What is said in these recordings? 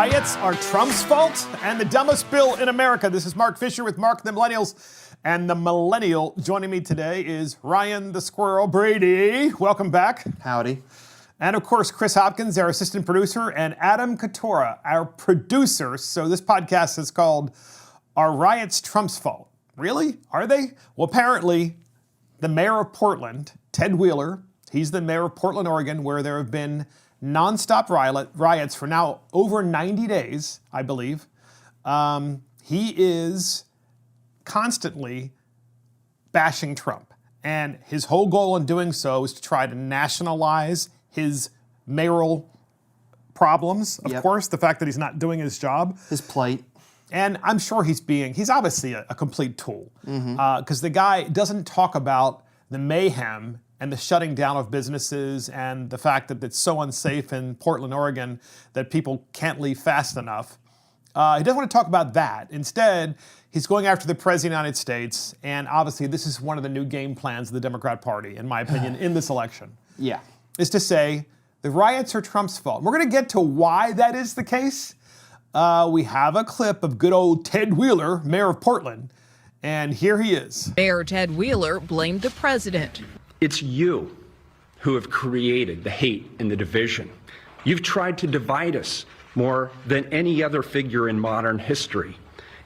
riots are Trump's fault and the dumbest bill in America. This is Mark Fisher with Mark the Millennials. And the millennial joining me today is Ryan the Squirrel Brady. Welcome back. Howdy. And of course, Chris Hopkins, our assistant producer, and Adam Katora, our producer. So this podcast is called Are Riots Trump's Fault? Really? Are they? Well, apparently, the mayor of Portland, Ted Wheeler, he's the mayor of Portland, Oregon, where there have been nonstop riots for now over 90 days, I believe. He is constantly bashing Trump. And his whole goal in doing so is to try to nationalize his mayoral problems. Of course, the fact that he's not doing his job. His plight. And I'm sure he's obviously a complete tool. Because the guy doesn't talk about the mayhem and the shutting down of businesses and the fact that it's so unsafe in Portland, Oregon, that people can't leave fast enough. He doesn't want to talk about that. Instead, he's going after the President of the United States, and obviously this is one of the new game plans of the Democrat Party, in my opinion, in this election. Yeah. Is to say, the riots are Trump's fault. We're going to get to why that is the case. We have a clip of good old Ted Wheeler, mayor of Portland, and here he is. Mayor Ted Wheeler blamed the president. It's you who have created the hate and the division. You've tried to divide us more than any other figure in modern history.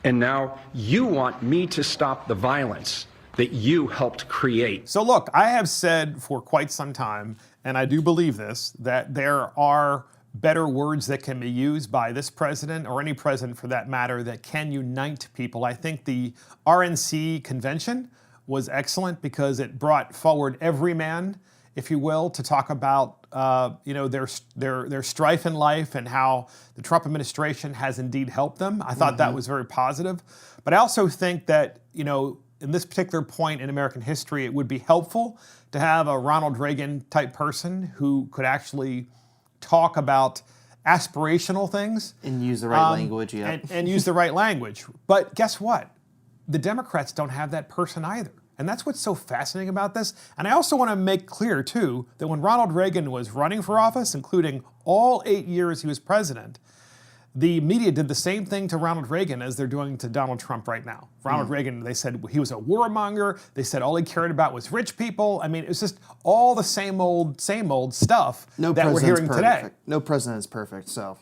And now you want me to stop the violence that you helped create. So look, I have said for quite some time, and I do believe this, that there are better words that can be used by this president, or any president for that matter, that can unite people. I think the RNC convention was excellent because it brought forward every man, if you will, to talk about their strife in life and how the Trump administration has indeed helped them. I thought that was very positive. But I also think that, in this particular point in American history, it would be helpful to have a Ronald Reagan type person who could actually talk about aspirational things. And use the right language, yeah. And use the right language. But guess what? The Democrats don't have that person either. And that's what's so fascinating about this. And I also want to make clear, too, that when Ronald Reagan was running for office, including all 8 years he was president, the media did the same thing to Ronald Reagan as they're doing to Donald Trump right now. Ronald Reagan, they said he was a warmonger. They said all he cared about was rich people. I mean, it was just all the same old stuff that we're hearing today. No president is perfect, so.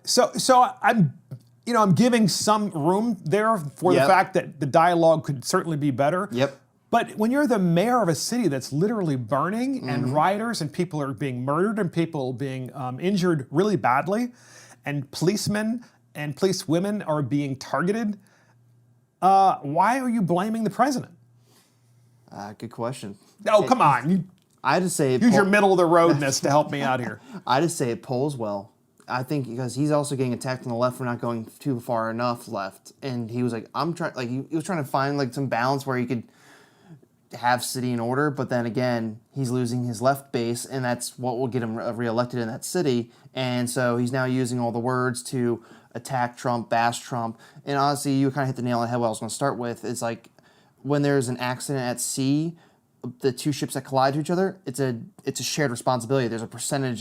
So I'm giving some room there for the fact that the dialogue could certainly be better. But when you're the mayor of a city that's literally burning and rioters and people are being murdered and people being injured really badly, and policemen and policewomen are being targeted, why are you blaming the president? Good question. Oh, come on. I just say use your middle of the roadness to help me out here. I just say it polls well. I think because he's also getting attacked on the left for not going too far enough left, and he was like, he was trying to find some balance where he could have city in order, but then again, he's losing his left base, and that's what will get him reelected in that city. And so he's now using all the words to attack Trump, bash Trump. And honestly, you kind of hit the nail on the head. What I was going to start with is like when there's an accident at sea, the two ships that collide to each other, it's a shared responsibility. There's a percentage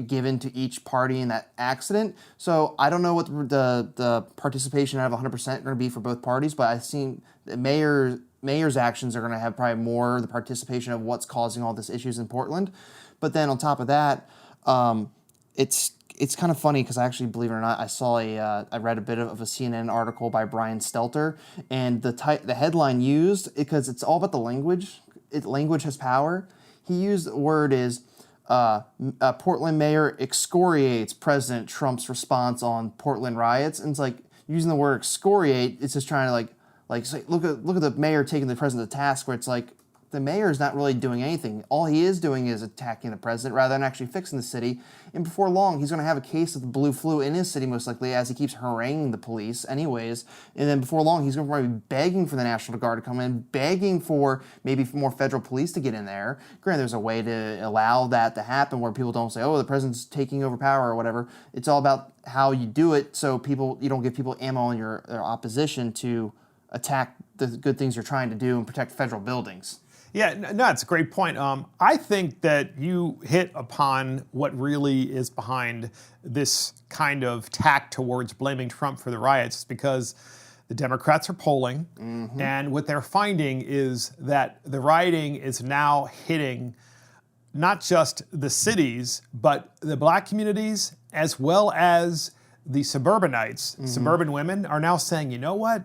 given to each party in that accident. So I don't know what the participation out of 100% going to be for both parties, but I've seen the mayor's actions are going to have probably more the participation of what's causing all these issues in Portland. But then on top of that, it's kind of funny because I actually, believe it or not, I read a bit of a CNN article by Brian Stelter, and the headline used, because it's all about the language. Language has power. He used the word is Portland mayor excoriates President Trump's response on Portland riots, and it's like using the word excoriate. It's just trying to say, look at the mayor taking the president to task, where it's like the mayor is not really doing anything. All he is doing is attacking the president rather than actually fixing the city. And before long, he's going to have a case of the blue flu in his city, most likely, as he keeps haranguing the police anyways. And then before long, he's going to probably be begging for the National Guard to come in, begging for maybe more federal police to get in there. Granted, there's a way to allow that to happen where people don't say, oh, the president's taking over power or whatever. It's all about how you do it so you don't give people ammo in your opposition to attack the good things you're trying to do and protect federal buildings. Yeah, no, it's a great point. I think that you hit upon what really is behind this kind of tack towards blaming Trump for the riots, because the Democrats are polling, and what they're finding is that the rioting is now hitting not just the cities, but the black communities, as well as the suburbanites. Suburban women are now saying, you know what?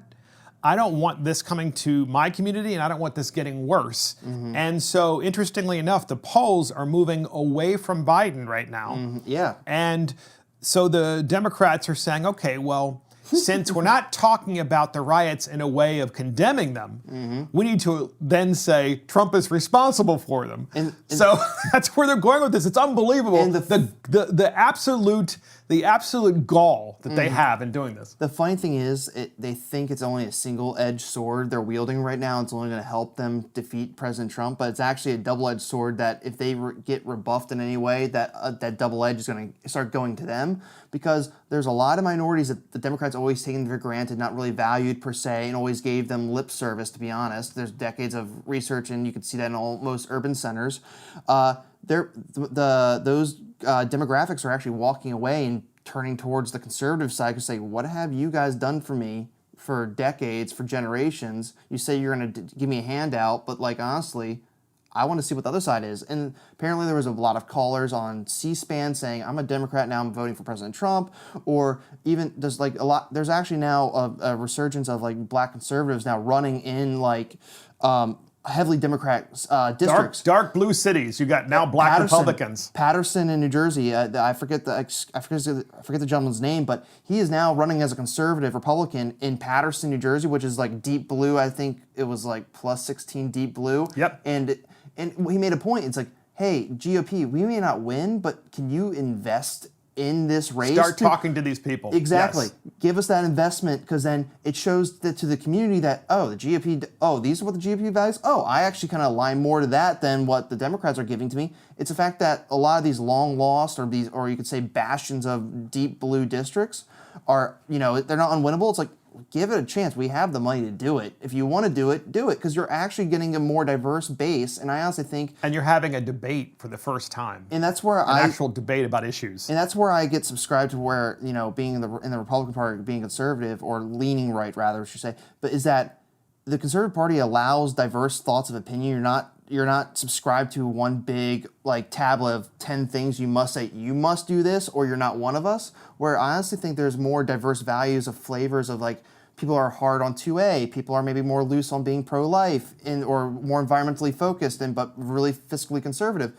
I don't want this coming to my community, and I don't want this getting worse. And so, interestingly enough, the polls are moving away from Biden right now. Yeah. And so the Democrats are saying, okay, well, since we're not talking about the riots in a way of condemning them, we need to then say Trump is responsible for them. And so that's where they're going with this. It's unbelievable. And the absolute gall that they have in doing this. The funny thing is, they think it's only a single-edged sword they're wielding right now. It's only going to help them defeat President Trump, but it's actually a double-edged sword that if they get rebuffed in any way, that double edge is going to start going to them, because there's a lot of minorities that the Democrats always taken for granted, not really valued per se, and always gave them lip service, to be honest. There's decades of research, and you can see that in most urban centers. Those demographics are actually walking away and turning towards the conservative side to say, what have you guys done for me for decades, for generations? You say you're going to give me a handout, but like honestly, I want to see what the other side is. And apparently there was a lot of callers on C-SPAN saying, I'm a Democrat, now I'm voting for President Trump. Or even there's actually now a resurgence of like black conservatives now running in like heavily Democrat districts. Dark blue cities. You got now black Republicans. Patterson in New Jersey. I forget the gentleman's name, but he is now running as a conservative Republican in Patterson, New Jersey, which is like deep blue. I think it was like plus 16 deep blue. Yep. And he made a point. It's like, hey, GOP, we may not win, but can you invest in this race? Start talking to these people. Exactly. Yes. Give us that investment, because then it shows to the community that, the GOP, these are what the GOP values. I actually kind of align more to that than what the Democrats are giving to me. It's the fact that a lot of these long lost or you could say bastions of deep blue districts are, they're not unwinnable. It's like, give it a chance. We have the money to do it. If you want to do it, because you're actually getting a more diverse base. And I honestly think... And you're having a debate for the first time. And that's where An actual debate about issues. And that's where I get subscribed to where, being in the Republican Party, being conservative, or leaning right, rather, I should say, but is that the Conservative Party allows diverse thoughts of opinion. You're not subscribed to one big like tablet of 10 things you must say, you must do this, or you're not one of us. Where I honestly think there's more diverse values of flavors of like, people are hard on 2A, people are maybe more loose on being pro-life or more environmentally focused but really fiscally conservative.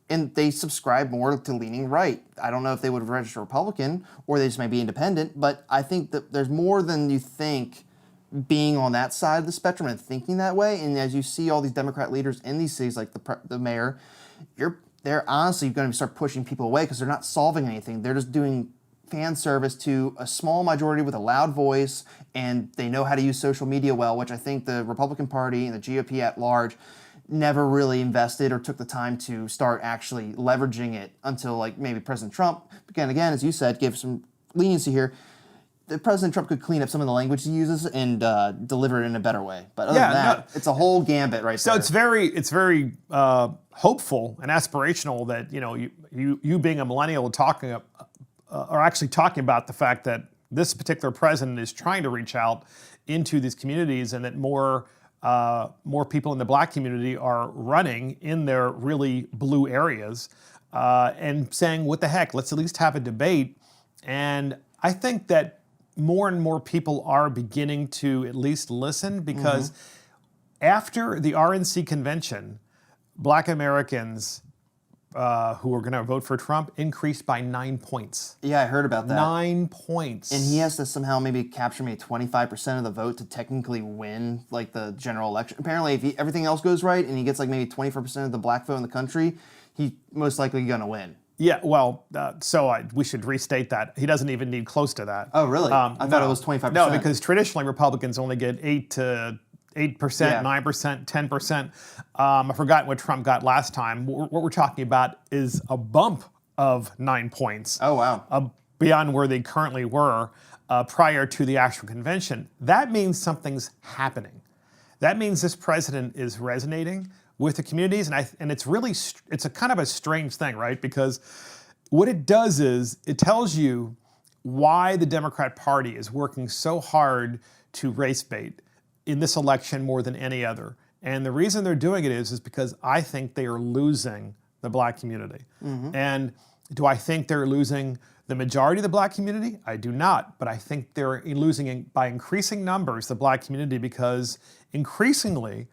And they subscribe more to leaning right. I don't know if they would register Republican or they just may be independent, but I think that there's more than you think being on that side of the spectrum and thinking that way. And as you see all these Democrat leaders in these cities, like the mayor, they're honestly going to start pushing people away because they're not solving anything. They're just doing fan service to a small majority with a loud voice, and they know how to use social media well, which I think the Republican Party and the GOP at large never really invested or took the time to start actually leveraging it until like maybe President Trump, again, as you said, gave some leniency here. President Trump could clean up some of the language he uses and deliver it in a better way. But other than that, it's a whole gambit right there. So it's very hopeful and aspirational that you being a millennial are actually talking about the fact that this particular president is trying to reach out into these communities, and that more people in the black community are running in their really blue areas and saying, what the heck, let's at least have a debate. And I think that more and more people are beginning to at least listen, because after the RNC convention, black Americans who are going to vote for Trump increased by 9 points. Yeah, I heard about that. 9 points. And he has to somehow maybe capture maybe 25% of the vote to technically win like the general election. Apparently, if everything else goes right and he gets like maybe 24% of the black vote in the country, he's most likely going to win. Yeah, well, we should restate that. He doesn't even need close to that. Oh, really? I thought it was 25%. No, because traditionally Republicans only get 8%, 9%, 10%. I've forgotten what Trump got last time. What we're talking about is a bump of 9 points. Oh, wow. Beyond where they currently were prior to the actual convention. That means something's happening. That means this president is resonating with the communities, and it's really it's a kind of a strange thing, right? Because what it does is it tells you why the Democrat Party is working so hard to race bait in this election more than any other. And the reason they're doing it is because I think they are losing the black community. And do I think they're losing the majority of the black community? I do not, but I think they're losing by increasing numbers the black community, because increasingly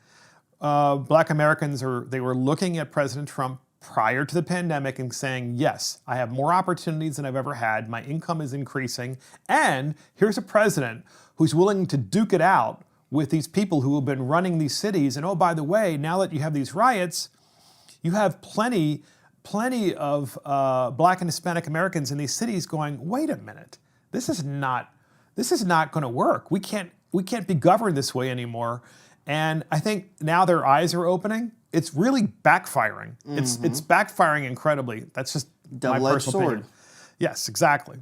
black Americans they were looking at President Trump prior to the pandemic and saying, yes, I have more opportunities than I've ever had, my income is increasing, and here's a president who's willing to duke it out with these people who have been running these cities. And oh, by the way, now that you have these riots, you have plenty of black and Hispanic Americans in these cities going, wait a minute, this is not going to work. We can't be governed this way anymore. And I think now their eyes are opening. It's really backfiring. It's backfiring incredibly. That's just my personal opinion. Yes, exactly.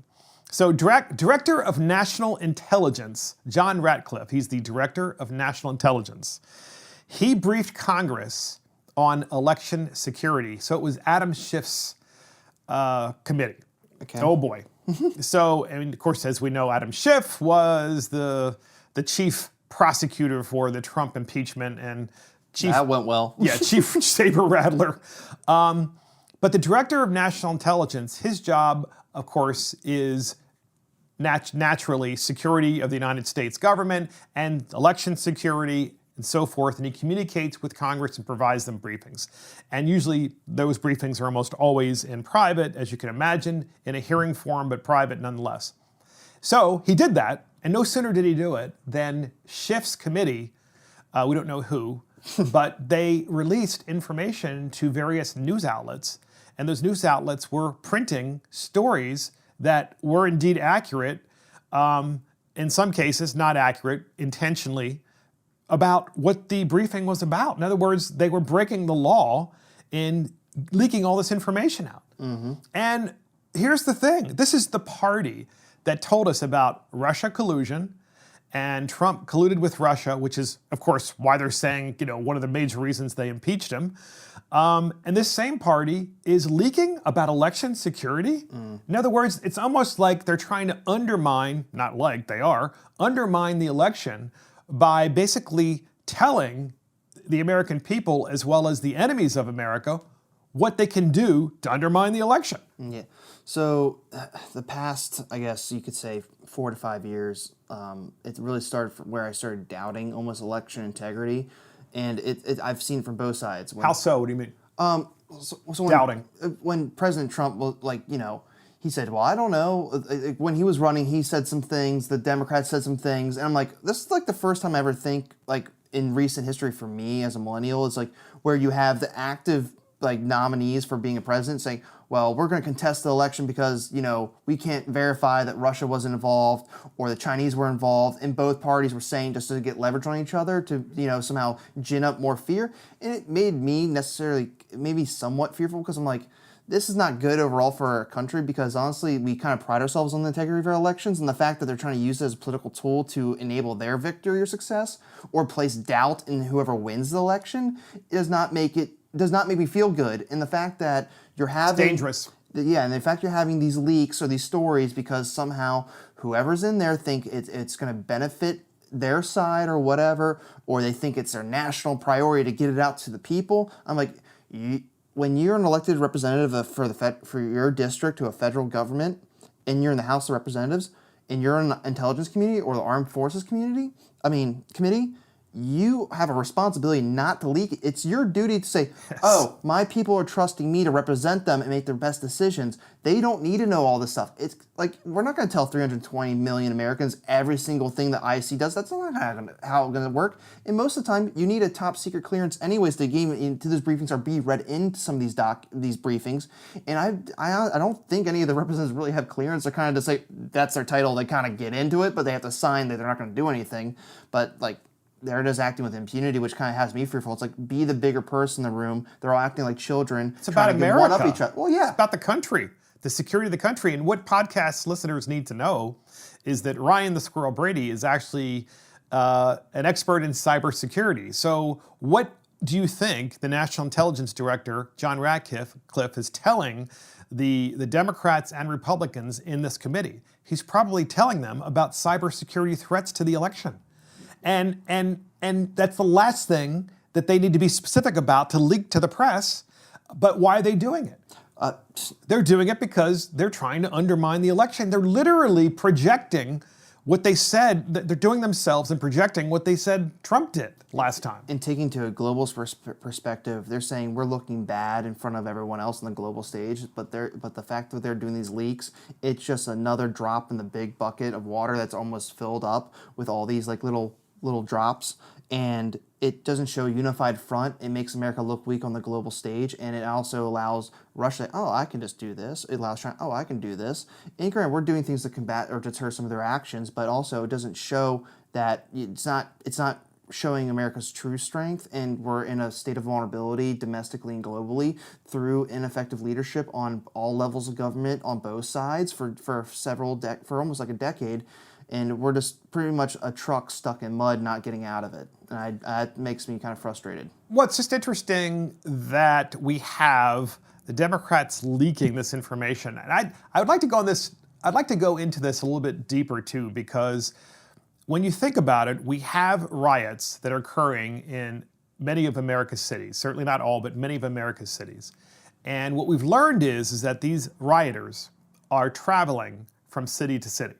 So Director of National Intelligence, John Ratcliffe, he's the Director of National Intelligence. He briefed Congress on election security. So it was Adam Schiff's committee. Okay. Oh boy. So, and of course, as we know, Adam Schiff was the chief prosecutor for the Trump impeachment and that went well. Yeah, chief saber rattler. But the Director of National Intelligence, his job, of course, is naturally security of the United States government and election security and so forth. And he communicates with Congress and provides them briefings. And usually those briefings are almost always in private, as you can imagine, in a hearing form, but private nonetheless. So he did that. And no sooner did he do it than Schiff's committee, we don't know who, but they released information to various news outlets. And those news outlets were printing stories that were indeed accurate, in some cases not accurate intentionally, about what the briefing was about. In other words, they were breaking the law in leaking all this information out. And here's the thing. This is the party that told us about Russia collusion, and Trump colluded with Russia, which is, of course, why they're saying, one of the major reasons they impeached him. And this same party is leaking about election security. In other words, it's almost like they're trying to undermine the election by basically telling the American people, as well as the enemies of America, what they can do to undermine the election. Yeah. So the past, I guess you could say, 4 to 5 years, it really started from where I started doubting almost election integrity. And I've seen it from both sides. How so? What do you mean? Doubting. When President Trump was he said, well, I don't know. When he was running, he said some things. The Democrats said some things. And I'm like, this is like the first time I ever think, like in recent history for me as a millennial, is like where you have the active nominees for being a president saying, well, we're going to contest the election because, we can't verify that Russia wasn't involved or the Chinese were involved. And both parties were saying just to get leverage on each other to, somehow gin up more fear. And it made me maybe somewhat fearful, because I'm like, this is not good overall for our country, because honestly, we kind of pride ourselves on the integrity of our elections, and the fact that they're trying to use it as a political tool to enable their victory or success or place doubt in whoever wins the election does not make me feel good. And the fact that you're having... It's dangerous. Yeah, and the fact you're having these leaks or these stories because somehow whoever's in there think it's going to benefit their side or whatever, or they think it's their national priority to get it out to the people. I'm like, when you're an elected representative for your district to a federal government, and you're in the House of Representatives, and you're in the intelligence community or the armed forces committee, you have a responsibility not to leak it. It's your duty to say, yes, oh, my people are trusting me to represent them and make their best decisions. They don't need to know all this stuff. It's like, we're not going to tell 320 million Americans every single thing that IC does. That's not how it's going to work. And most of the time, you need a top secret clearance anyways to get into these briefings or be read into some of these briefings. And I don't think any of the representatives really have clearance. They're kind of just like, that's their title. They kind of get into it, but they have to sign that they're not going to do anything. But they're just acting with impunity, which kind of has me fearful. It's like, be the bigger person in the room. They're all acting like children. It's about America. One up each other. Well, yeah. It's about the country, the security of the country. And what podcast listeners need to know is that Ryan the Squirrel Brady is actually an expert in cybersecurity. So what do you think the National Intelligence Director, John Ratcliffe, is telling the Democrats and Republicans in this committee? He's probably telling them about cybersecurity threats to the election. And that's the last thing that they need to be specific about to leak to the press. But why are they doing it? They're doing it because they're trying to undermine the election. They're literally projecting what they said, they're doing themselves and projecting what they said Trump did last time. And taking to a global perspective, they're saying we're looking bad in front of everyone else on the global stage, but the fact that they're doing these leaks, it's just another drop in the big bucket of water that's almost filled up with all these like little drops, and it doesn't show a unified front. It makes America look weak on the global stage, and it also allows Russia, oh, I can just do this. It allows China, oh, I can do this. And granted, we're doing things to combat or deter some of their actions, but also it doesn't show that it's not showing America's true strength, and we're in a state of vulnerability domestically and globally through ineffective leadership on all levels of government on both sides for almost like a decade. And we're just pretty much a truck stuck in mud, not getting out of it. And that makes me kind of frustrated. Well, it's just interesting that we have the Democrats leaking this information. And I would like to go on this. I'd like to go into this a little bit deeper too, because when you think about it, we have riots that are occurring in many of America's cities. Certainly not all, but many of America's cities. And what we've learned is that these rioters are traveling from city to city.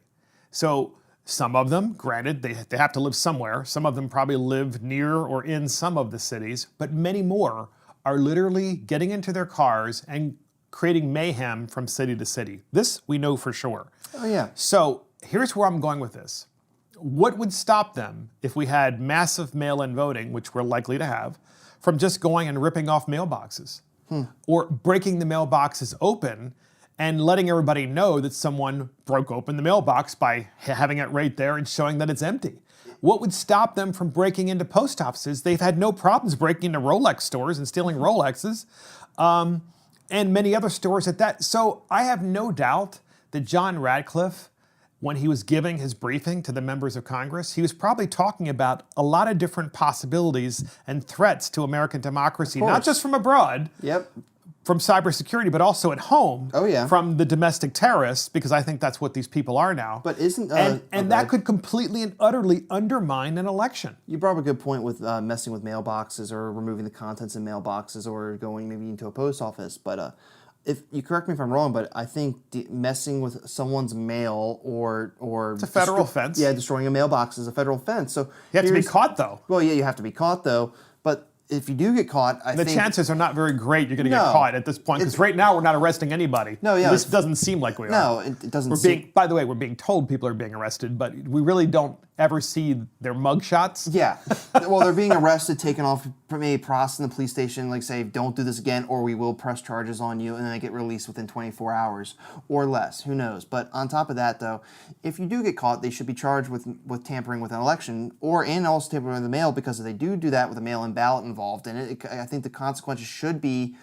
So some of them, granted, they have to live somewhere. Some of them probably live near or in some of the cities, but many more are literally getting into their cars and creating mayhem from city to city. This we know for sure. Oh, yeah. So here's where I'm going with this. What would stop them if we had massive mail-in voting, which we're likely to have, from just going and ripping off mailboxes? Or breaking the mailboxes open and letting everybody know that someone broke open the mailbox by having it right there and showing that it's empty. What would stop them from breaking into post offices? They've had no problems breaking into Rolex stores and stealing Rolexes, and many other stores at that. So I have no doubt that John Ratcliffe, when he was giving his briefing to the members of Congress, he was probably talking about a lot of different possibilities and threats to American democracy, not just from abroad. Yep. From cybersecurity, but also at home. Oh, yeah. From the domestic terrorists, because I think that's what these people are now. But isn't and that could completely and utterly undermine an election. You brought up a good point with messing with mailboxes or removing the contents in mailboxes or going maybe into a post office. But if you correct me if I'm wrong, but I think messing with someone's mail or it's a federal offense. Yeah, destroying a mailbox is a federal offense. So you have to be caught, though. Well, yeah, you have to be caught, though. But if you do get caught, I think the chances are not very great you're going to get caught at this point, because right now we're not arresting anybody. No, yeah. This doesn't seem like we are. No, it doesn't seem. By the way, we're being told people are being arrested, but we really don't ever see their mug shots. Yeah. Well, they're being arrested, taken off, maybe processed in the police station, like say, don't do this again, or we will press charges on you, and then they get released within 24 hours or less. Who knows? But on top of that, though, if you do get caught, they should be charged with tampering with an election, and also tampering with the mail, because if they do that with a mail-in ballot involved in it, I think the consequences should be,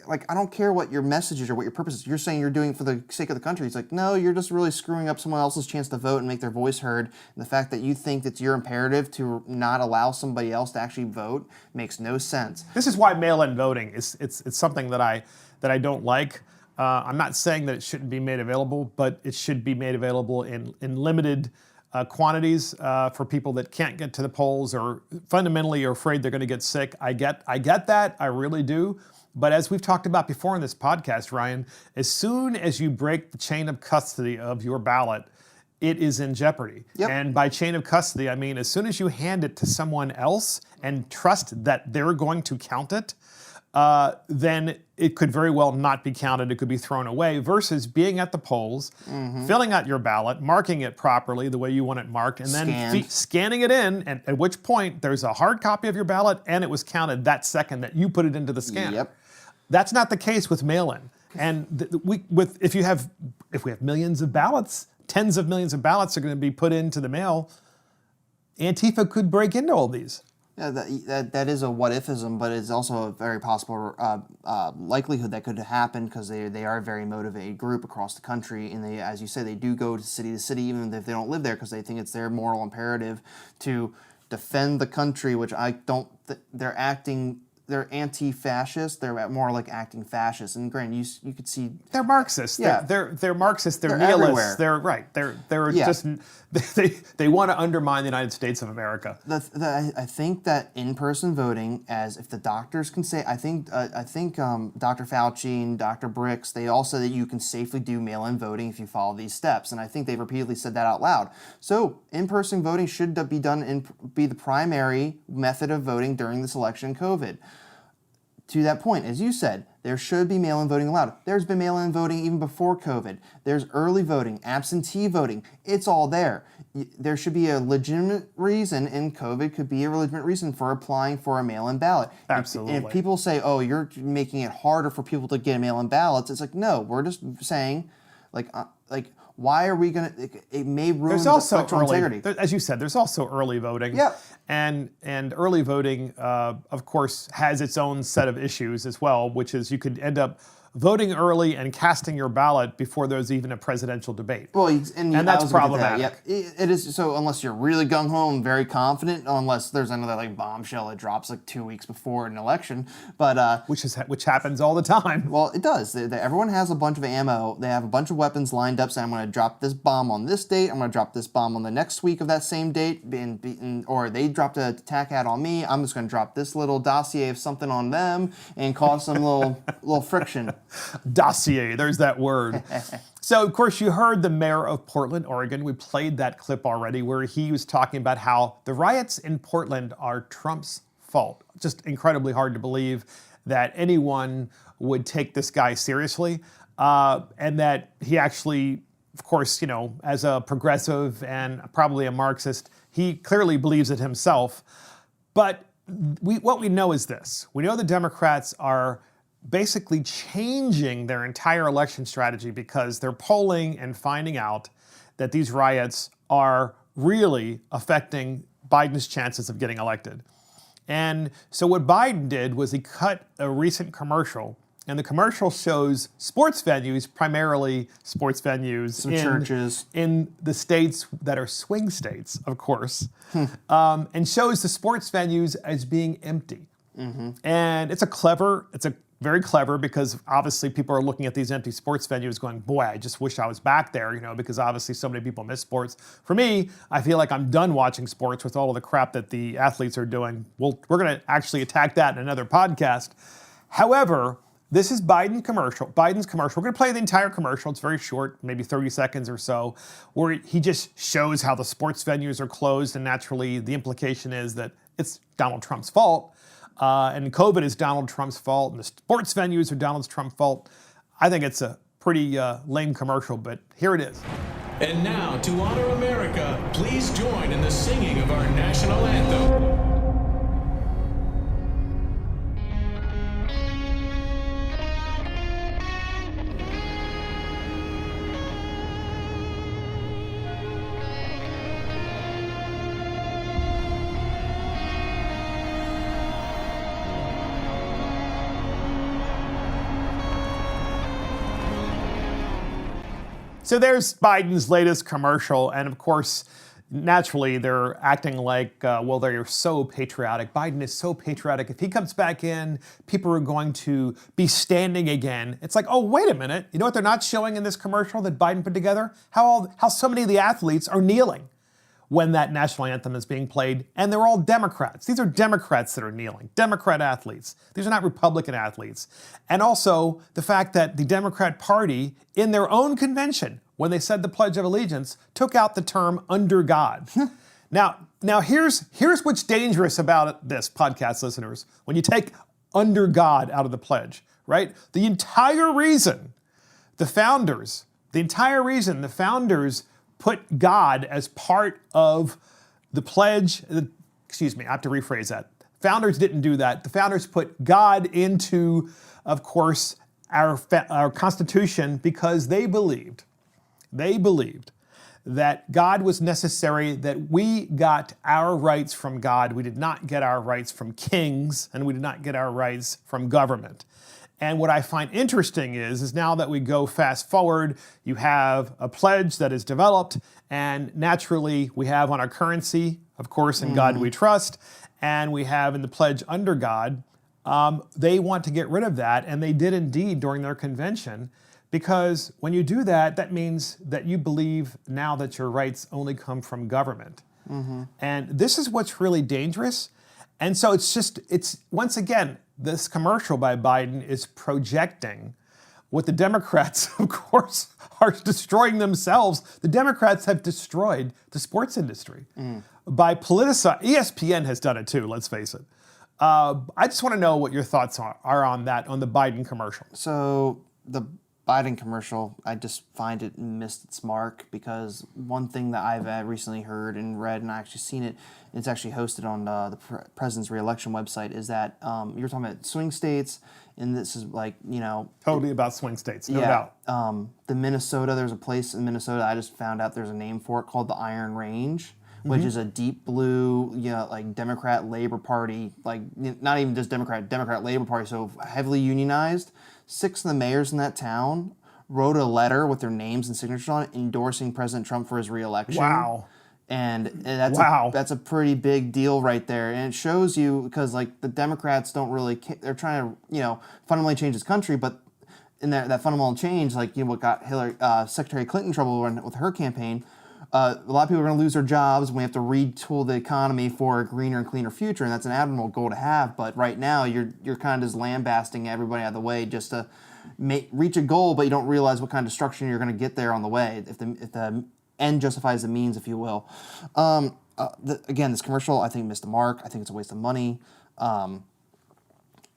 like, I don't care what your message is or what your purpose is. You're saying you're doing it for the sake of the country. It's like, no, you're just really screwing up someone else's chance to vote and make their voice heard. And the fact that you think it's your imperative to not allow somebody else to actually vote makes no sense. This is why mail-in voting is it's something that I don't like. I'm not saying that it shouldn't be made available, but it should be made available in limited quantities for people that can't get to the polls or fundamentally are afraid they're going to get sick. I get that. I really do. But as we've talked about before in this podcast, Ryan, as soon as you break the chain of custody of your ballot, it is in jeopardy. Yep. And by chain of custody, I mean as soon as you hand it to someone else and trust that they're going to count it, then it could very well not be counted. It could be thrown away, versus being at the polls, filling out your ballot, marking it properly the way you want it marked, and then scanning it in, and at which point there's a hard copy of your ballot and it was counted that second that you put it into the scanner. Yep. That's not the case with mail-in. And if we have millions of ballots, tens of millions of ballots are going to be put into the mail, Antifa could break into all these. Yeah, that is a what-ifism, but it's also a very possible likelihood that could happen, because they are a very motivated group across the country, and they, as you say, they do go to city, even if they don't live there, because they think it's their moral imperative to defend the country, which I don't. They're acting. They're anti-fascist. They're more like acting fascist. And granted, you could see they're Marxists. Yeah. They're Marxists. They're everywhere. nihilists. They're right. They're Yeah. just they want to undermine the United States of America. I think that in-person voting, as if the doctors can say, I think Dr. Fauci and Dr. Bricks, they all said that you can safely do mail-in voting if you follow these steps, and I think they've repeatedly said that out loud. So in-person voting should be the primary method of voting during this election in COVID. To that point, as you said, there should be mail-in voting allowed. There's been mail-in voting even before COVID. There's early voting, absentee voting. It's all there. There should be a legitimate reason, and COVID could be a legitimate reason for applying for a mail-in ballot. Absolutely. And if people say, oh, you're making it harder for people to get mail-in ballots, it's like, no, we're just saying, why are we going to, it may ruin the electoral integrity. As you said, there's also early voting. Yeah. And early voting, of course, has its own set of issues as well, which is you could end up voting early and casting your ballot before there's even a presidential debate. Well, and that's problematic. It is. So unless you're really gung-ho and very confident, unless there's another bombshell that drops 2 weeks before an election, but which happens all the time. Well, it does. Everyone has a bunch of ammo. They have a bunch of weapons lined up, saying I'm going to drop this bomb on this date. I'm going to drop this bomb on the next week of that same date, or they dropped an attack ad on me. I'm just going to drop this little dossier of something on them and cause some little friction. Dossier, there's that word. So, of course, you heard the mayor of Portland, Oregon. We played that clip already where he was talking about how the riots in Portland are Trump's fault. Just incredibly hard to believe that anyone would take this guy seriously, and that he actually, of course, as a progressive and probably a Marxist, he clearly believes it himself. But what we know is this. We know the Democrats are basically changing their entire election strategy because they're polling and finding out that these riots are really affecting Biden's chances of getting elected. And so what Biden did was he cut a recent commercial, and the commercial shows sports venues, primarily sports venues, some churches in the states that are swing states, of course, and shows the sports venues as being empty. Mm-hmm. And it's very clever because obviously people are looking at these empty sports venues going, boy, I just wish I was back there, because obviously so many people miss sports. For me, I feel like I'm done watching sports with all of the crap that the athletes are doing. Well, we're going to actually attack that in another podcast. However, this is Biden's commercial. We're going to play the entire commercial. It's very short, maybe 30 seconds or so, where he just shows how the sports venues are closed, and naturally the implication is that it's Donald Trump's fault. And COVID is Donald Trump's fault, and the sports venues are Donald Trump's fault. I think it's a pretty lame commercial, but here it is. And now, to honor America, please join in the singing of our national anthem. So there's Biden's latest commercial, and of course, naturally, they're acting like, they're so patriotic. Biden is so patriotic. If he comes back in, people are going to be standing again. It's like, oh, wait a minute. You know what they're not showing in this commercial that Biden put together? How so many of the athletes are kneeling when that national anthem is being played, and they're all Democrats. These are Democrats that are kneeling, Democrat athletes. These are not Republican athletes. And also the fact that the Democrat Party, in their own convention, when they said the Pledge of Allegiance, took out the term under God. Now here's what's dangerous about this, podcast listeners, when you take under God out of the pledge, right? The entire reason the founders put God as part of the pledge. Excuse me, I have to rephrase that. Founders didn't do that. The founders put God into, of course, our Constitution because they believed that God was necessary, that we got our rights from God. We did not get our rights from kings, and we did not get our rights from government. And what I find interesting is now that we go fast forward, you have a pledge that is developed, and naturally we have on our currency, of course, in God we trust, and we have in the pledge under God. They want to get rid of that, and they did indeed during their convention, because when you do that, that means that you believe now that your rights only come from government. And this is what's really dangerous. And so it's once again, this commercial by Biden is projecting what the Democrats, of course, are destroying themselves. The Democrats have destroyed the sports industry by politicizing. ESPN has done it too, let's face it. I just want to know what your thoughts are on that, on the Biden commercial. So the Biden commercial, I just find it missed its mark, because one thing that I've recently heard and read, and I actually seen it, it's actually hosted on the president's re-election website, is that you're talking about swing states, and this is like, Totally about swing states, no doubt. The Minnesota, there's a place in Minnesota, I just found out there's a name for it, called the Iron Range, which is a deep blue, like Democrat Labor Party, like not even just Democrat Labor Party, so heavily unionized. 6 of the mayors in that town wrote a letter with their names and signatures on it endorsing President Trump for his re-election. Wow. And that's a pretty big deal right there. And it shows you, because like the Democrats don't really they're trying to, fundamentally change this country, but in that fundamental change, like what got Secretary Clinton in trouble with her campaign, a lot of people are going to lose their jobs. We have to retool the economy for a greener and cleaner future, and that's an admirable goal to have. But right now, you're kind of just lambasting everybody out of the way just to reach a goal, but you don't realize what kind of destruction you're going to get there on the way. If the end justifies the means, if you will. Again, this commercial, I think, missed the mark. I think it's a waste of money.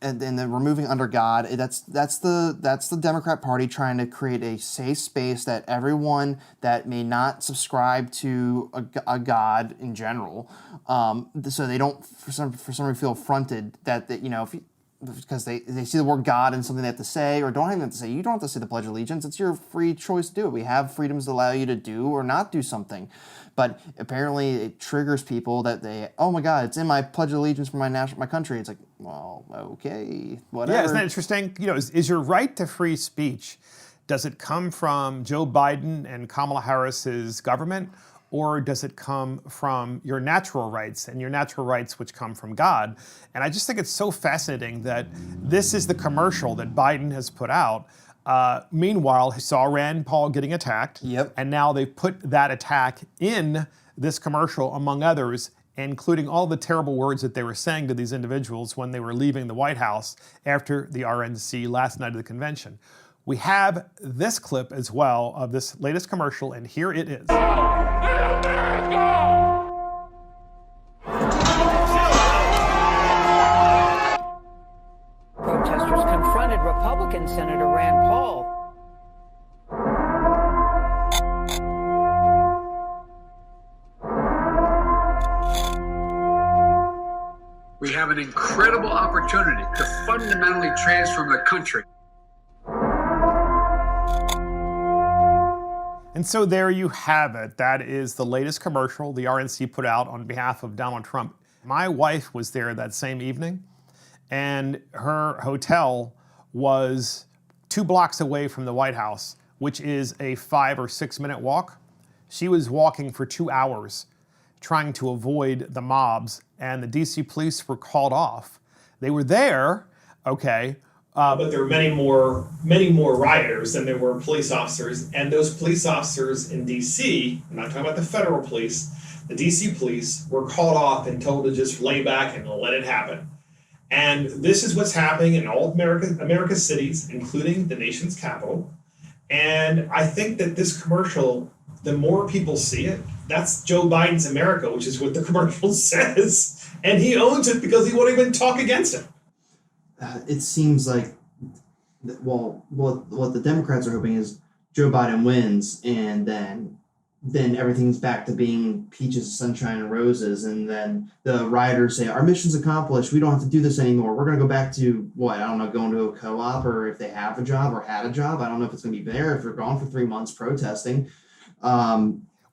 And then removing under God, that's the Democrat Party trying to create a safe space that everyone that may not subscribe to a God in general, so they don't for some reason feel affronted that because they see the word God in something they have to say, or don't even have to say. You don't have to say the Pledge of Allegiance. It's your free choice to do it. We have freedoms that allow you to do or not do something. But apparently it triggers people that oh my God, it's in my Pledge of Allegiance for my country. It's like, well, okay, whatever. Yeah, isn't that interesting? Is your right to free speech, does it come from Joe Biden and Kamala Harris's government, or does it come from your natural rights, and your natural rights which come from God? And I just think it's so fascinating that this is the commercial that Biden has put out. Meanwhile, he saw Rand Paul getting attacked, and now they've put that attack in this commercial, among others, including all the terrible words that they were saying to these individuals when they were leaving the White House after the RNC last night of the convention. We have this clip as well of this latest commercial, and here it is. Protesters confronted Republican Senator Rand Paul. We have an incredible opportunity to fundamentally transform the country. And so there you have it. That is the latest commercial the RNC put out on behalf of Donald Trump. My wife was there that same evening, and her hotel was 2 blocks away from the White House, which is a 5 or 6 minute walk. She was walking for 2 hours trying to avoid the mobs, and the DC police were called off. They were there, okay, but there were many more rioters than there were police officers, and those police officers in DC, I'm not talking about the federal police, the DC police were called off and told to just lay back and let it happen. And this is what's happening in all America's cities, including the nation's capital. And I think that this commercial, the more people see it, that's Joe Biden's America, which is what the commercial says. And he owns it because he won't even talk against it. It seems like, well, what the Democrats are hoping is Joe Biden wins, and then everything's back to being peaches, sunshine, and roses, and then the rioters say, our mission's accomplished, we don't have to do this anymore, we're going to go back to, going to a co-op, or if they have a job or had a job, I don't know if it's going to be there, if they're gone for 3 months protesting.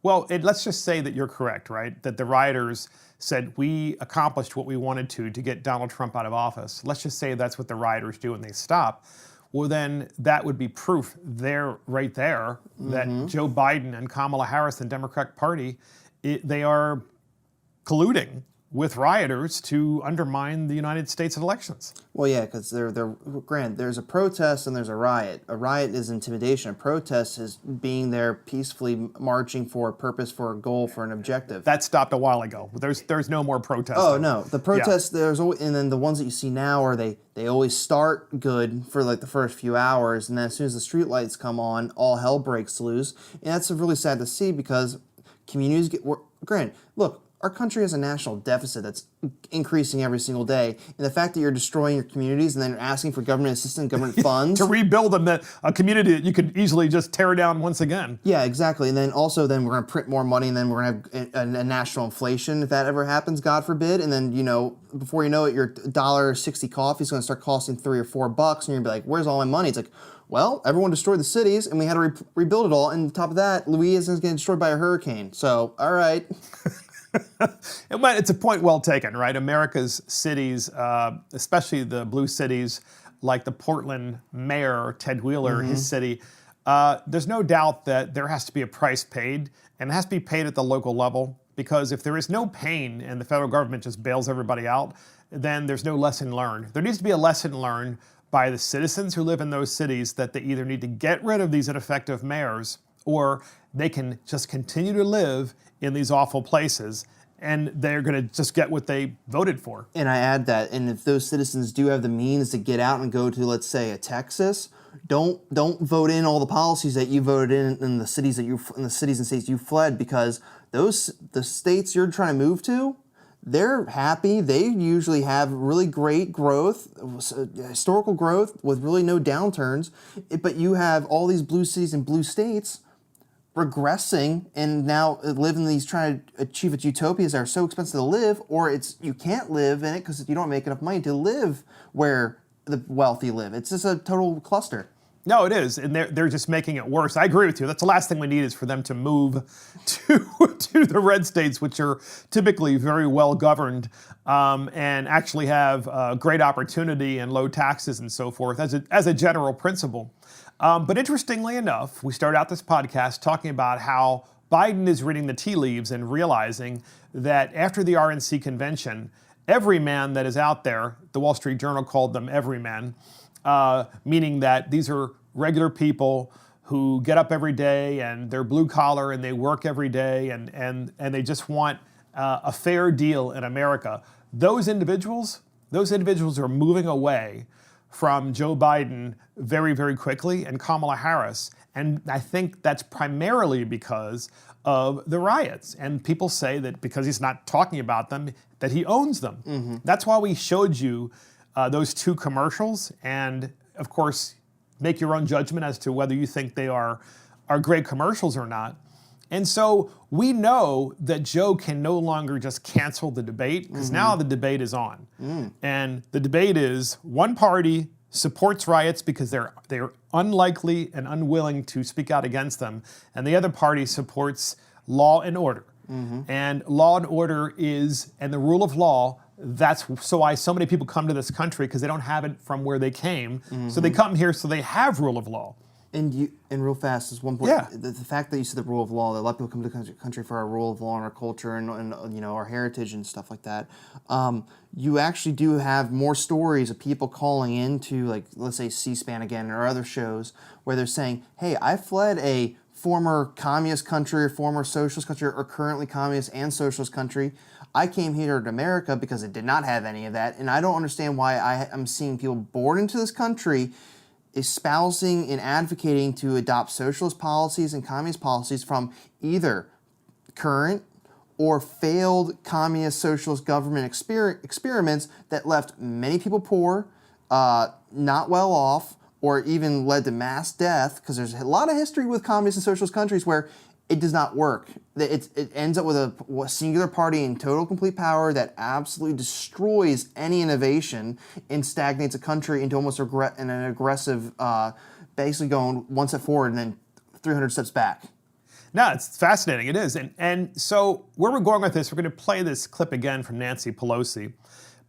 Well, let's just say that you're correct, right? That the rioters said, we accomplished what we wanted to get Donald Trump out of office. Let's just say that's what the rioters do and they stop. Well, then that would be proof right there that Joe Biden and Kamala Harris and the Democratic Party, they are colluding with rioters to undermine the United States elections. Well, yeah, because granted, there's a protest and there's a riot. A riot is intimidation. A protest is being there peacefully marching for a purpose, for a goal, for an objective. That stopped a while ago. There's no more protesting. Oh no, the protests there's always, and then the ones that you see now are they always start good for like the first few hours, and then as soon as the street lights come on, all hell breaks loose, and that's really sad to see because communities granted, look. Our country has a national deficit that's increasing every single day. And the fact that you're destroying your communities and then asking for government assistance, government funds. To rebuild them, a community that you could easily just tear down once again. Yeah, exactly. And then also we're going to print more money and then we're going to have a national inflation if that ever happens, God forbid. And then, before you know it, your $1.60 coffee is going to start costing $3 or $4 and you're going to be like, where's all my money? It's like, well, everyone destroyed the cities and we had to rebuild it all. And on top of that, Louisiana is getting destroyed by a hurricane. So, all right. It's a point well taken, right? America's cities, especially the blue cities, like the Portland mayor, Ted Wheeler, his city, there's no doubt that there has to be a price paid, and it has to be paid at the local level, because if there is no pain and the federal government just bails everybody out, then there's no lesson learned. There needs to be a lesson learned by the citizens who live in those cities that they either need to get rid of these ineffective mayors or they can just continue to live in these awful places, and they're going to just get what they voted for. And I add that, and if those citizens do have the means to get out and go to, let's say, a Texas, don't vote in all the policies that you voted in the cities and states you fled, because the states you're trying to move to, they're happy. They usually have really great growth, historical growth with really no downturns. But you have all these blue cities and blue states regressing and now live in these, trying to achieve its utopias that are so expensive to live, or you can't live in it because you don't make enough money to live where the wealthy live. It's just a total cluster. No, it is, and they're just making it worse. I agree with you. That's the last thing we need is for them to move to the red states, which are typically very well governed and actually have great opportunity and low taxes and so forth as a general principle. But interestingly enough, we start out this podcast talking about how Biden is reading the tea leaves and realizing that after the RNC convention, every man that is out there, the Wall Street Journal called them everymen, meaning that these are regular people who get up every day and they're blue collar and they work every day and they just want a fair deal in America. Those individuals are moving away from Joe Biden very, very quickly and Kamala Harris. And I think that's primarily because of the riots. And people say that because he's not talking about them, that he owns them. Mm-hmm. That's why we showed you those two commercials. And of course, make your own judgment as to whether you think they are great commercials or not. And so we know that Joe can no longer just cancel the debate, because now the debate is on. And the debate is one party supports riots because they're unlikely and unwilling to speak out against them, and the other party supports law and order. And law and order and the rule of law, that's so why so many people come to this country, because they don't have it from where they came. So they come here so they have rule of law. And real fast is one point. Yeah. The fact that you said the rule of law, that a lot of people come to the country for our rule of law and our culture and our heritage and stuff like that. You actually do have more stories of people calling into, like, let's say C-SPAN again or other shows where they're saying, hey, I fled a former communist country or former socialist country or currently communist and socialist country. I came here to America because it did not have any of that, and I don't understand why I'm seeing people born into this country espousing and advocating to adopt socialist policies and communist policies from either current or failed communist socialist government experiments that left many people poor, not well off, or even led to mass death, because there's a lot of history with communist and socialist countries where it does not work. It ends up with a singular party in total complete power that absolutely destroys any innovation and stagnates a country into almost an aggressive, basically going one step forward and then 300 steps back. No, it's fascinating. It is. And so where we're going with this, we're going to play this clip again from Nancy Pelosi,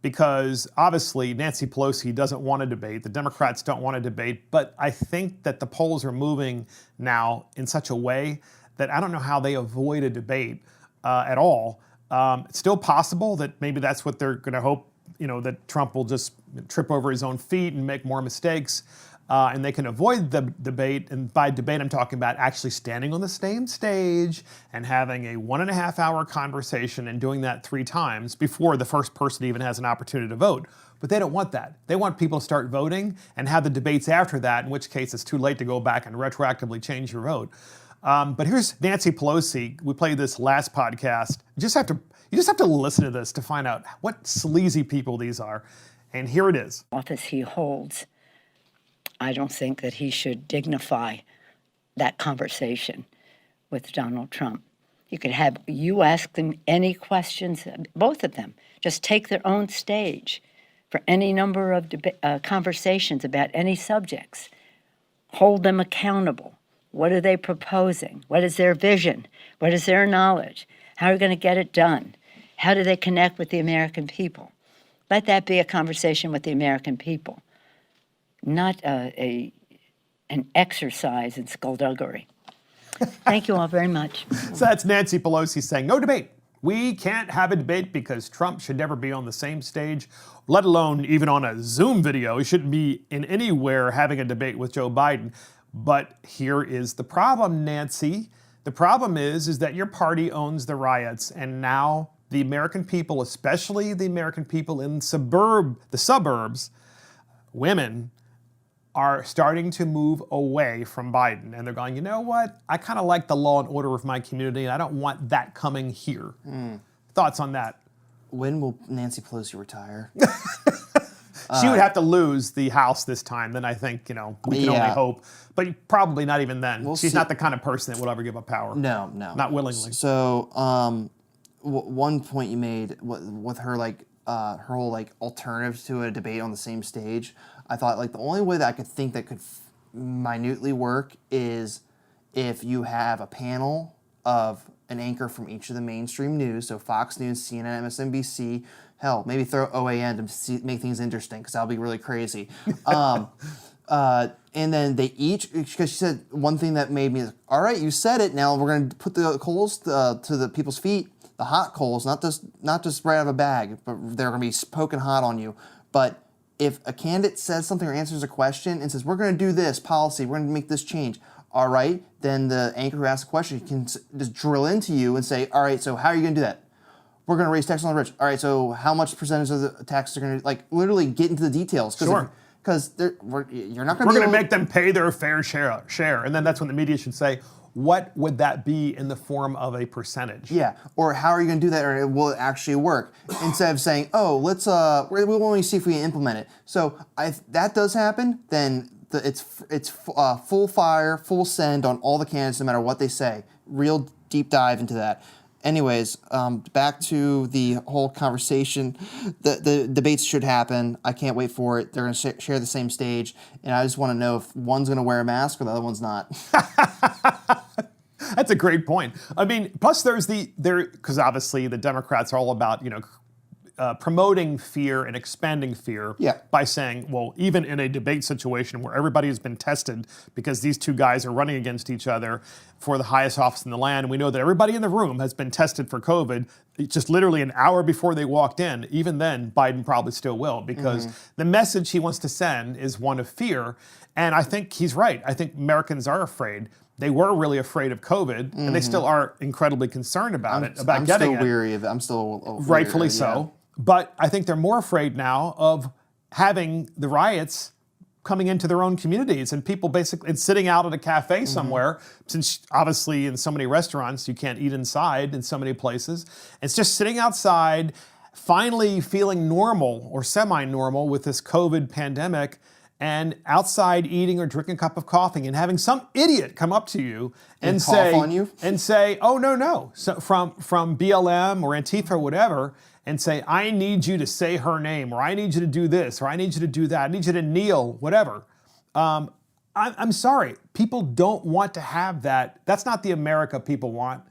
because obviously Nancy Pelosi doesn't want to debate. The Democrats don't want to debate. But I think that the polls are moving now in such a way that I don't know how they avoid a debate at all. It's still possible that maybe that's what they're going to hope, that Trump will just trip over his own feet and make more mistakes. And they can avoid the debate. And by debate, I'm talking about actually standing on the same stage and having a 1.5 hour conversation and doing that 3 times before the first person even has an opportunity to vote. But they don't want that. They want people to start voting and have the debates after that, in which case it's too late to go back and retroactively change your vote. But here's Nancy Pelosi. We played this last podcast. You just have to listen to this to find out what sleazy people these are. And here it is. Office he holds, I don't think that he should dignify that conversation with Donald Trump. You ask them any questions, both of them. Just take their own stage for any number of conversations about any subjects. Hold them accountable. What are they proposing? What is their vision? What is their knowledge? How are we going to get it done? How do they connect with the American people? Let that be a conversation with the American people, not an exercise in skullduggery. Thank you all very much. So that's Nancy Pelosi saying, no debate. We can't have a debate because Trump should never be on the same stage, let alone even on a Zoom video. He shouldn't be in anywhere having a debate with Joe Biden. But here is the problem, Nancy. The problem is that your party owns the riots, and now the American people, especially the American people in the suburbs, women, are starting to move away from Biden. And they're going, you know what? I kind of like the law and order of my community, and I don't want that coming here. Thoughts on that? When will Nancy Pelosi retire? She would have to lose the House this time. Then I think, we can only hope. But probably not even then. We'll She's see. not the kind of person that will ever give up power. No. Not willingly. So, one point you made with her, her whole, alternatives to a debate on the same stage, I thought, the only way that I could think that could minutely work is if you have a panel of an anchor from each of the mainstream news, so Fox News, CNN, MSNBC, hell, maybe throw OAN to make things interesting, because that'll be really crazy. And then they each, because she said one thing that made me, all right, you said it, now we're going to put the coals to the people's feet, the hot coals, not just right out of a bag, but they're going to be poking hot on you. But if a candidate says something or answers a question and says, we're going to do this policy, we're going to make this change, all right, then the anchor who asks the question can just drill into you and say, all right, so how are you going to do that? We're going to raise taxes on the rich. All right, so how much percentage of the taxes are going to, literally get into the details? Sure. Because you're not going to We're going to make them pay their fair share. And then that's when the media should say, what would that be in the form of a percentage? Yeah, or how are you going to do that, or will it actually work? Instead of saying, oh, we'll only see if we can implement it. So if that does happen, then it's full fire, full send on all the candidates, no matter what they say. Real deep dive into that. Anyways, back to the whole conversation. The debates should happen. I can't wait for it. They're going to share the same stage, and I just want to know if one's going to wear a mask or the other one's not. That's a great point. I mean, plus because obviously the Democrats are all about, promoting fear and expanding fear by saying, well, even in a debate situation where everybody has been tested because these two guys are running against each other for the highest office in the land, and we know that everybody in the room has been tested for COVID just literally an hour before they walked in. Even then, Biden probably still will, because the message he wants to send is one of fear. And I think he's right. I think Americans are afraid. They were really afraid of COVID, and they still are incredibly concerned about getting it. I'm still weary of it. I'm still rightfully so. But I think they're more afraid now of having the riots coming into their own communities, and people basically sitting out at a cafe somewhere, since obviously in so many restaurants you can't eat inside in so many places. It's just sitting outside, finally feeling normal or semi-normal with this COVID pandemic, and outside eating or drinking a cup of coffee, and having some idiot come up to you and say, cough on you? And say, oh, no. So from BLM or Antifa or whatever, and say, I need you to say her name, or I need you to do this, or I need you to do that, I need you to kneel, whatever. I'm sorry. People don't want to have that. That's not the America people want.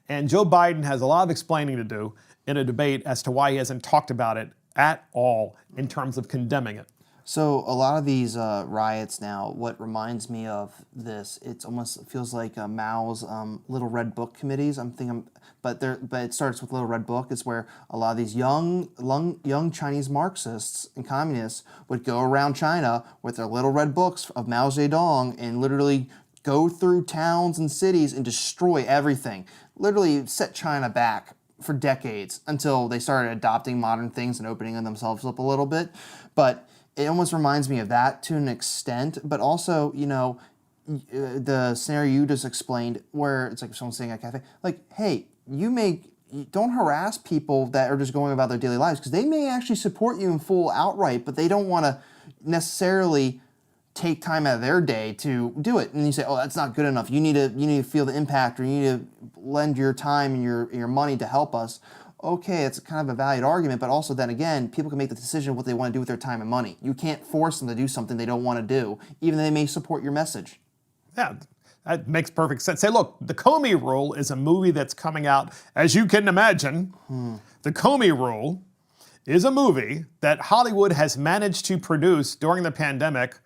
And Joe Biden has a lot of explaining to do in a debate as to why he hasn't talked about it at all in terms of condemning it. So a lot of these riots now, what reminds me of this, it feels like Mao's Little Red Book committees. But it starts with Little Red Book. It's where a lot of these young Chinese Marxists and communists would go around China with their little red books of Mao Zedong and literally go through towns and cities and destroy everything. Literally set China back for decades until they started adopting modern things and opening themselves up a little bit. But it almost reminds me of that to an extent, but also, the scenario you just explained where it's like someone saying at a cafe, like, hey, don't harass people that are just going about their daily lives because they may actually support you in full outright, but they don't want to necessarily take time out of their day to do it. And you say, oh, that's not good enough. You need to feel the impact, or you need to lend your time and your money to help us. Okay, it's kind of a valued argument, but also then again, people can make the decision of what they want to do with their time and money. You can't force them to do something they don't want to do, even though they may support your message. Yeah, that makes perfect sense. Say, look, The Comey Rule is a movie that's coming out, as you can imagine. The Comey Rule is a movie that Hollywood has managed to produce during the pandemic.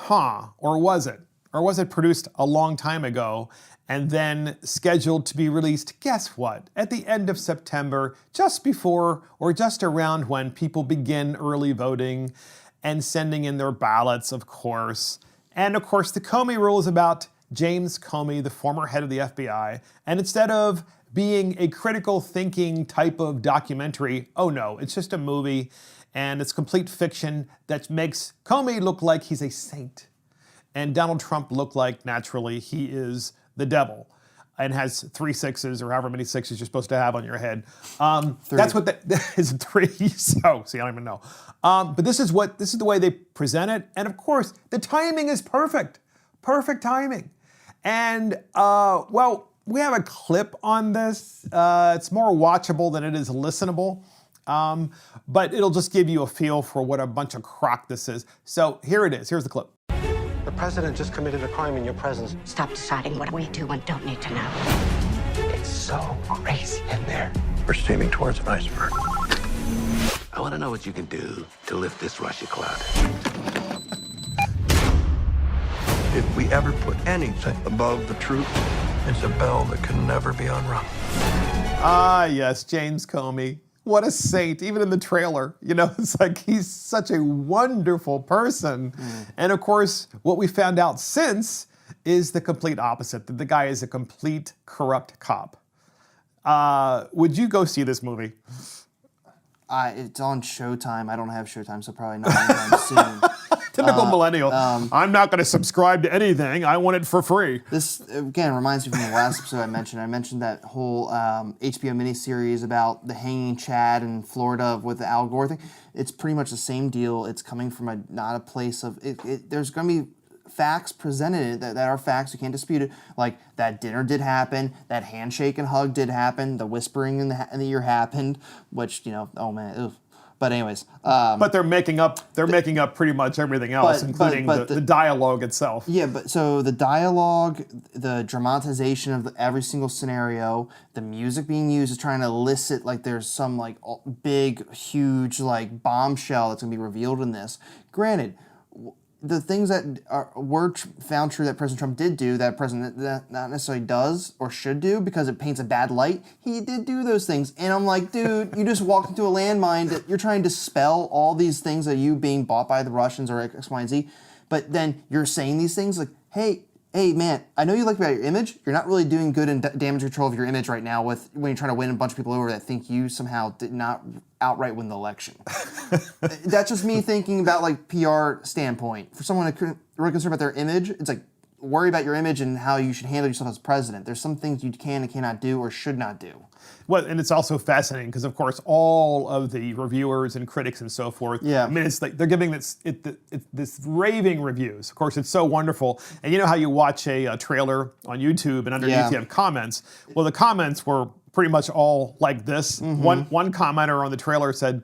Or was it? Or was it produced a long time ago and then scheduled to be released, guess what? At the end of September, just before or just around when people begin early voting and sending in their ballots, of course. And of course, The Comey Rule is about James Comey, the former head of the FBI. And instead of being a critical thinking type of documentary, oh no, it's just a movie and it's complete fiction that makes Comey look like he's a saint and Donald Trump look like, naturally, he is the devil and has 3 6s or however many 6s you're supposed to have on your head. That's what that is. 3. So, see, I don't even know. But this is the way they present it. And of course, the timing is perfect. Perfect timing. And, we have a clip on this. It's more watchable than it is listenable. But it'll just give you a feel for what a bunch of crock this is. So here it is. Here's the clip. The president just committed a crime in your presence. Stop deciding what we do and don't need to know. It's so crazy in there. We're steaming towards an iceberg. I want to know what you can do to lift this Russia cloud. If we ever put anything above the truth, it's a bell that can never be unrung. Ah, yes, James Comey. What a saint, even in the trailer. It's like he's such a wonderful person. And of course, what we found out since is the complete opposite, that the guy is a complete corrupt cop. Would you go see this movie? It's on Showtime. I don't have Showtime, so probably not anytime soon. Typical millennial. I'm not going to subscribe to anything. I want it for free. This, again, reminds me from the last episode I mentioned. I mentioned that whole HBO miniseries about the hanging Chad in Florida with the Al Gore thing. It's pretty much the same deal. It's coming from not a place of... There's going to be facts presented in it that are facts. You can't dispute it. Like, that dinner did happen. That handshake and hug did happen. The whispering in the ear happened, which, oh man, ugh. But anyways, but they're making up pretty much everything else, including the dialogue itself. Yeah, but so the dialogue, the dramatization of every single scenario, the music being used is trying to elicit like there's some like big, huge like bombshell that's gonna be revealed in this. Granted, the things that were found true that President Trump did do, that President not necessarily does or should do because it paints a bad light, he did do those things. And I'm like, dude, you just walked into a landmine that you're trying to dispel all these things that you being bought by the Russians or X, Y, and Z. But then you're saying these things like, hey, man, I know you like about your image. You're not really doing good in damage control of your image right now when you're trying to win a bunch of people over that think you somehow did not outright win the election. That's just me thinking about like PR standpoint. For someone really concerned about their image, it's like worry about your image and how you should handle yourself as president. There's some things you can and cannot do or should not do. Well, and it's also fascinating because, of course, all of the reviewers and critics and so forth, yeah. I mean, it's like they're giving this raving reviews. Of course, it's so wonderful. And you know how you watch a trailer on YouTube and underneath you have comments? Well, the comments were pretty much all like this. Mm-hmm. One commenter on the trailer said,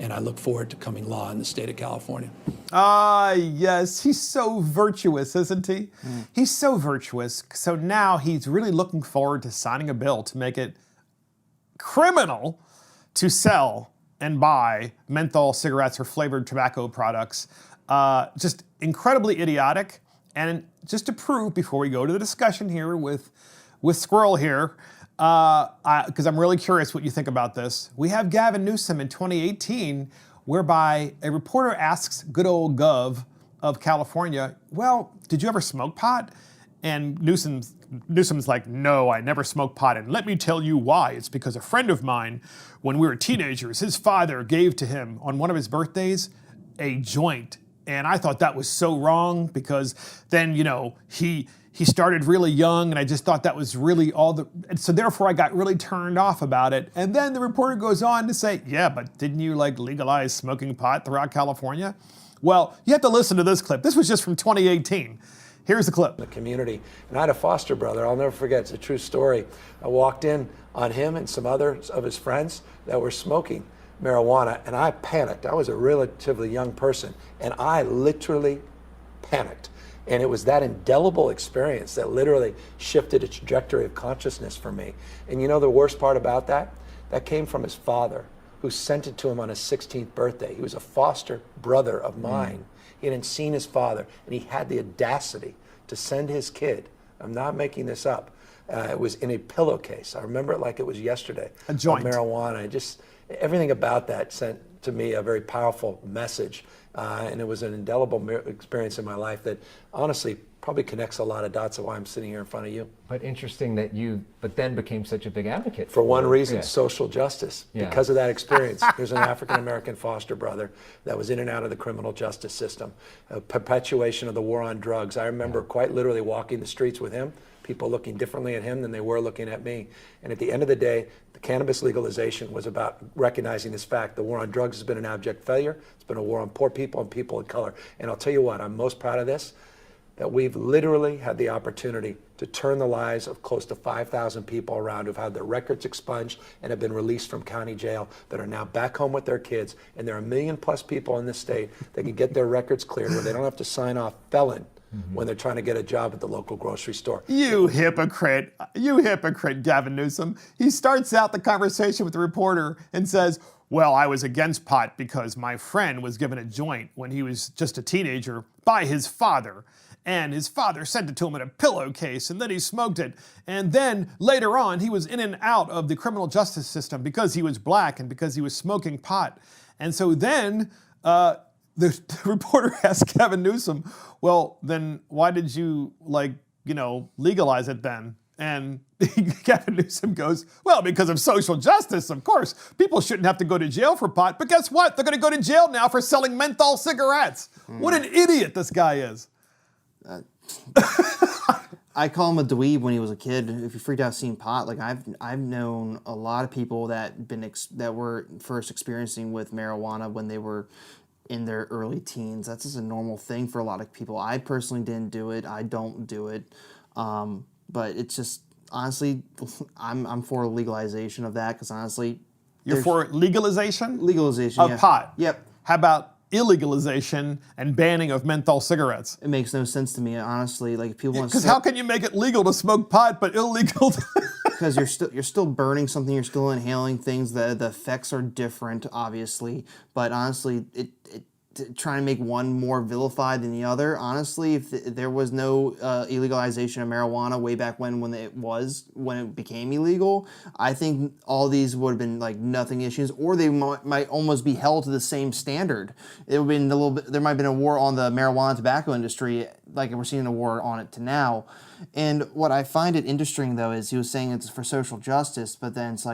and I look forward to coming law in the state of California. Ah, yes. He's so virtuous, isn't he? He's so virtuous. So now he's really looking forward to signing a bill to make it criminal to sell and buy menthol cigarettes or flavored tobacco products. Just incredibly idiotic. And just to prove, before we go to the discussion here with Squirrel here, because I'm really curious what you think about this. We have Gavin Newsom in 2018, whereby a reporter asks good old Gov of California, well, did you ever smoke pot? And Newsom's like, no, I never smoked pot. And let me tell you why. It's because a friend of mine, when we were teenagers, his father gave to him on one of his birthdays a joint. And I thought that was so wrong because then, he started really young, and I just thought that was really and so therefore I got really turned off about it. And then the reporter goes on to say, yeah, but didn't you legalize smoking pot throughout California? Well, you have to listen to this clip. This was just from 2018. Here's the clip. The community. And I had a foster brother, I'll never forget, it's a true story. I walked in on him and some others of his friends that were smoking marijuana, and I panicked. I was a relatively young person, and I literally panicked. And it was that indelible experience that literally shifted a trajectory of consciousness for me. And the worst part about that? That came from his father, who sent it to him on his 16th birthday. He was a foster brother of mine. He hadn't seen his father, and he had the audacity to send his kid, I'm not making this up, it was in a pillowcase. I remember it like it was yesterday. A joint. Of marijuana. Everything about that sent to me a very powerful message. And it was an indelible experience in my life that honestly probably connects a lot of dots of why I'm sitting here in front of you. But interesting that you then became such a big advocate. For one reason, social justice. Because of that experience. There's an African-American foster brother that was in and out of the criminal justice system. A perpetuation of the war on drugs. I remember quite literally walking the streets with him, people looking differently at him than they were looking at me. And at the end of the day, the cannabis legalization was about recognizing this fact. The war on drugs has been an abject failure. It's been a war on poor people and people of color. And I'll tell you what, I'm most proud of this, that we've literally had the opportunity to turn the lives of close to 5,000 people around who've had their records expunged and have been released from county jail that are now back home with their kids. And there are 1 million plus people in this state that can get their records cleared where they don't have to sign off felon when they're trying to get a job at the local grocery store. You hypocrite, Gavin Newsom. He starts out the conversation with the reporter and says, well, I was against pot because my friend was given a joint when he was just a teenager by his father. And his father sent it to him in a pillowcase, and then he smoked it. And then later on, he was in and out of the criminal justice system because he was black and because he was smoking pot. And so then the reporter asked Gavin Newsom, well, then why did you legalize it then? And Gavin Newsom goes, well, because of social justice, of course. People shouldn't have to go to jail for pot. But guess what? They're going to go to jail now for selling menthol cigarettes. What an idiot this guy is. I call him a dweeb when he was a kid. If he freaked out seeing pot, I've known a lot of people that were first experiencing with marijuana when they were in their early teens. That's just a normal thing for a lot of people. I personally didn't do it. I don't do it. But it's just, honestly, I'm for legalization of that because honestly... You're for legalization? Legalization, of pot? Yep. How about illegalization and banning of menthol cigarettes? It makes no sense to me, honestly. People want to... Because how can you make it legal to smoke pot but illegal to... Because you're still burning something, you're still inhaling things. The effects are different, obviously. But honestly, trying to make one more vilified than the other. Honestly, if there was no illegalization of marijuana way back when it became illegal, I think all these would have been nothing issues, or they might almost be held to the same standard. It would have been a little bit. There might have been a war on the marijuana tobacco industry, like we're seeing a war on it to now. And what I find it interesting though is he was saying it's for social justice, but then it's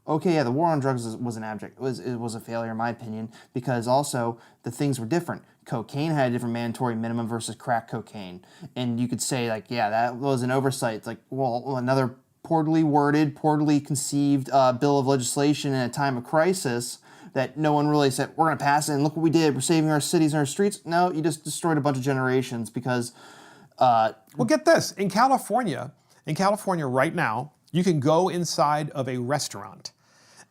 okay, yeah, the war on drugs was it was a failure in my opinion, because also the things were different. Cocaine had a different mandatory minimum versus crack cocaine. And you could say yeah, that was an oversight. It's well, another poorly worded, poorly conceived bill of legislation in a time of crisis that no one really said, we're going to pass it and look what we did. We're saving our cities and our streets. No, you just destroyed a bunch of generations because... well, get this. In California right now, you can go inside of a restaurant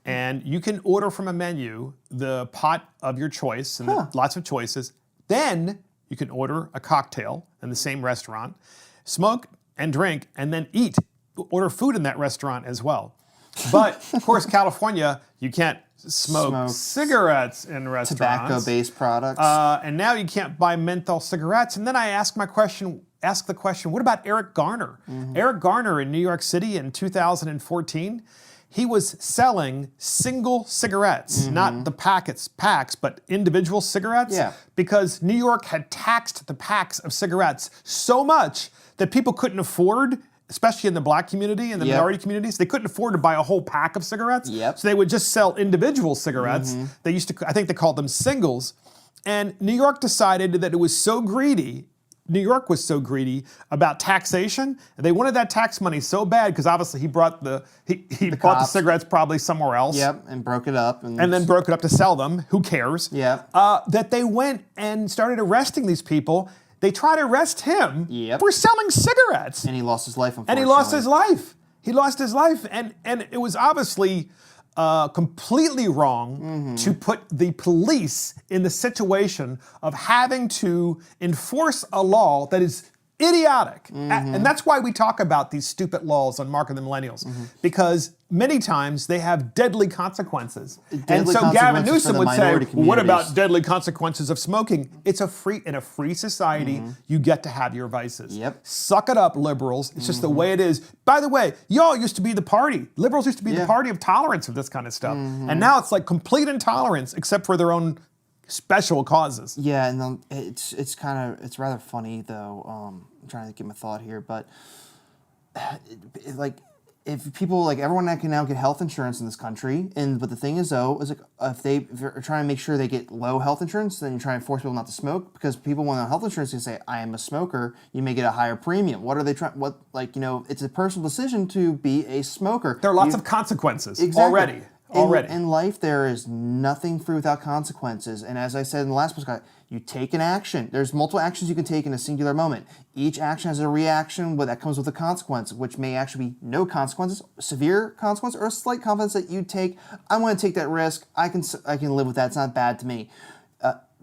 and you can order from a menu the pot of your choice, and lots of choices. Then you can order a cocktail in the same restaurant, smoke and drink, and then eat. Order food in that restaurant as well. But, of course, California, you can't smoke cigarettes in restaurants. Tobacco-based products. And now you can't buy menthol cigarettes. And then I ask the question, what about Eric Garner? Eric Garner in New York City in 2014, he was selling single cigarettes, not the packs, but individual cigarettes, because New York had taxed the packs of cigarettes so much that people couldn't afford, especially in the black community and the minority communities, they couldn't afford to buy a whole pack of cigarettes. So they would just sell individual cigarettes. They used to, I think they called them singles. And New York decided that it was so greedy. New York was so greedy about taxation. They wanted that tax money so bad because obviously he bought the cigarettes probably somewhere else. And broke it up. And then broke it up to sell them. Who cares? That they went and started arresting these people. They tried to arrest him for selling cigarettes. And he lost his life, unfortunately. And he lost his life. He lost his life. And it was obviously completely wrong to put the police in the situation of having to enforce a law that is idiotic. And that's why we talk about these stupid laws on Mark and the Millennials, because many times they have deadly consequences. And so Gavin Newsom would say, well, what about deadly consequences of smoking? It's in a free society, you get to have your vices. Suck it up, liberals. It's just the way it is. By the way, y'all used to be the party. Liberals used to be the party of tolerance of this kind of stuff. And now it's like complete intolerance, except for their own special causes. Yeah, and it's rather funny though. I'm trying to get my thought here, but if people, like, everyone that can now get health insurance in this country, but the thing is though, is like if they're trying to make sure they get low health insurance, then you try and force people not to smoke, because people want health insurance to say, I am a smoker, you may get a higher premium. What are they trying, it's a personal decision to be a smoker. There are lots of consequences already. In life, there is nothing free without consequences. And as I said in the last podcast, you take an action. There's multiple actions you can take in a singular moment. Each action has a reaction that comes with a consequence, which may actually be no consequences, severe consequence, or a slight consequence that you take. I want to take that risk. I can live with that. It's not bad to me.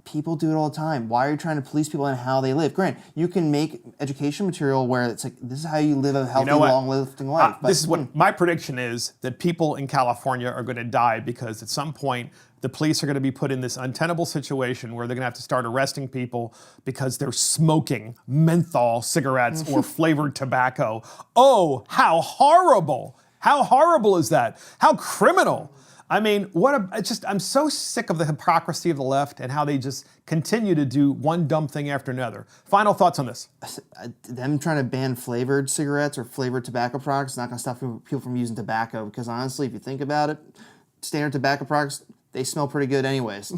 People do it all the time. Why are you trying to police people and how they live? Granted, you can make education material where it's like, this is how you live a healthy, long-living life. This is what my prediction is, that people in California are going to die because at some point the police are going to be put in this untenable situation where they're going to have to start arresting people because they're smoking menthol cigarettes or flavored tobacco. Oh, how horrible. How horrible is that? How criminal. I mean, I'm so sick of the hypocrisy of the left and how they just continue to do one dumb thing after another. Final thoughts on this? Them trying to ban flavored cigarettes or flavored tobacco products is not going to stop people from using tobacco, because honestly, if you think about it, standard tobacco products, they smell pretty good anyways.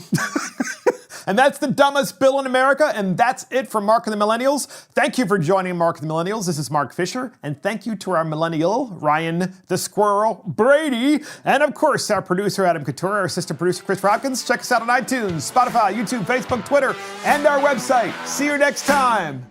And that's the dumbest bill in America, and that's it for Mark and the Millennials. Thank you for joining Mark and the Millennials. This is Mark Fisher, and thank you to our millennial, Ryan the Squirrel Brady, and of course, our producer, Adam Couture, our assistant producer, Chris Hopkins. Check us out on iTunes, Spotify, YouTube, Facebook, Twitter, and our website. See you next time.